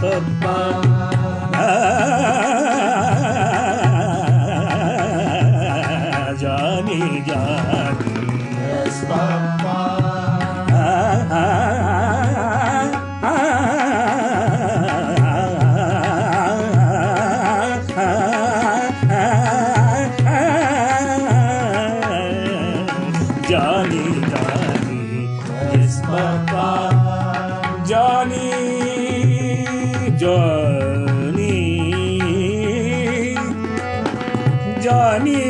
papa. Johnny, Johnny, Yes, Papa. Johnny, Johnny, yes, Papa. Johnny, Johnny, Johnny,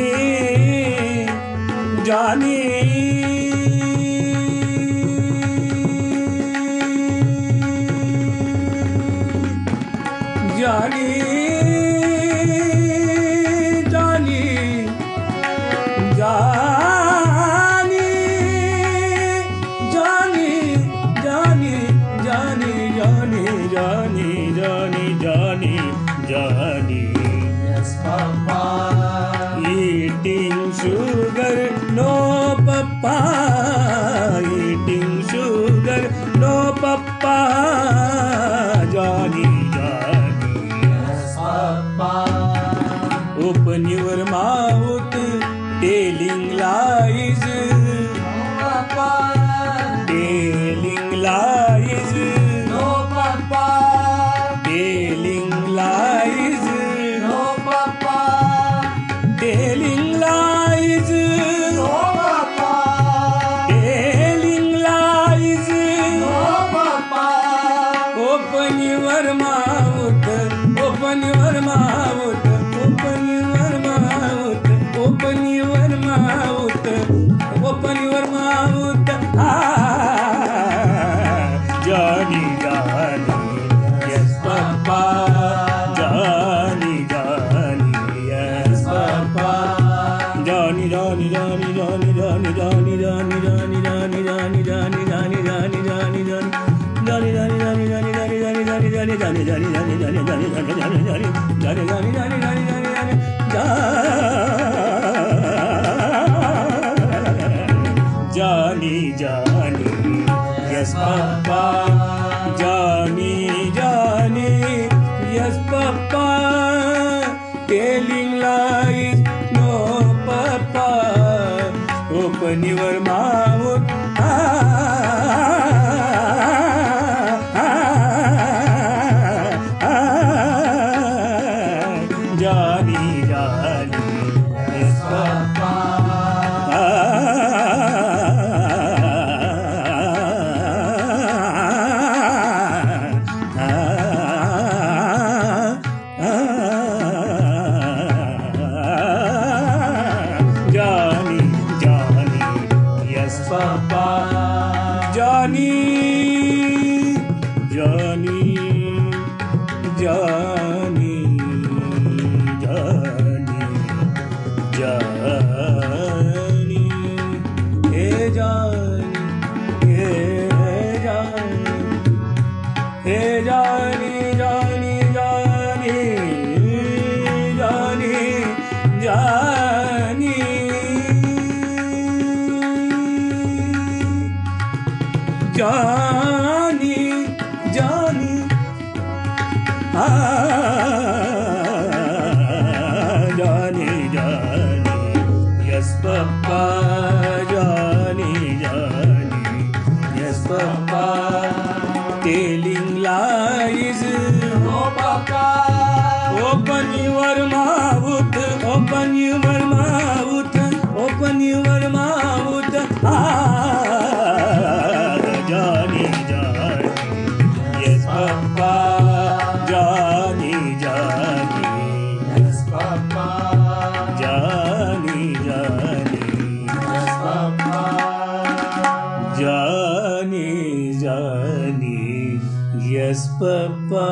Johnny. Johnny, Johnny, Johnny, Johnny, Johnny, Johnny, Johnny, Johnny, Johnny, Johnny, Johnny. Yes, Papa. Eating sugar, no papa. Eating sugar, no papa. Johnny, Johnny. Yes, Papa. Open your mouth, telling lies. Papa. Telling lies. No, Papa. Telling lies. No, Papa. Telling lies. No, Papa. Telling lies. No, Papa. Open your mouth. Open your mouth. Open your mouth. Open your mouth. Open your mouth. Johnny, Johnny, yes, Papa. Johnny, Johnny, yes, Papa. Johnny, Johnny, Johnny, Johnny, Johnny, Johnny, Johnny, Johnny, Johnny, Johnny, Johnny, Johnny, Johnny, Johnny, Johnny. Johnny, Johnny, Johnny, Johnny, Johnny, Johnny, Johnny, Johnny, Johnny, Johnny, Johnny, Johnny, Johnny, Johnny, Johnny, Johnny, Johnny, Johnny, Johnny, yes, Papa. Johnny, Johnny, yes, Papa. Telling lies, no, Papa. Open your mouth. Johnny, Johnny, yes, Papa. Johnny, Johnny, yes, Papa. Johnny, Johnny, Johnny, Johnny, Johnny, hey Johnny, hey Johnny, hey Johnny, Johnny, Johnny, Johnny, Johnny. Johnny, Johnny, Johnny, Johnny, yes, Papa. Johnny, Johnny, yes, Papa. Telling lies, No, Papa. open your mouth, open your mouth, open your mouth. Johnny, Johnny, yes, Papa. Johnny, Johnny, Yes, Papa. Johnny, Johnny, Yes, Papa. Johnny, Johnny, yes, Papa.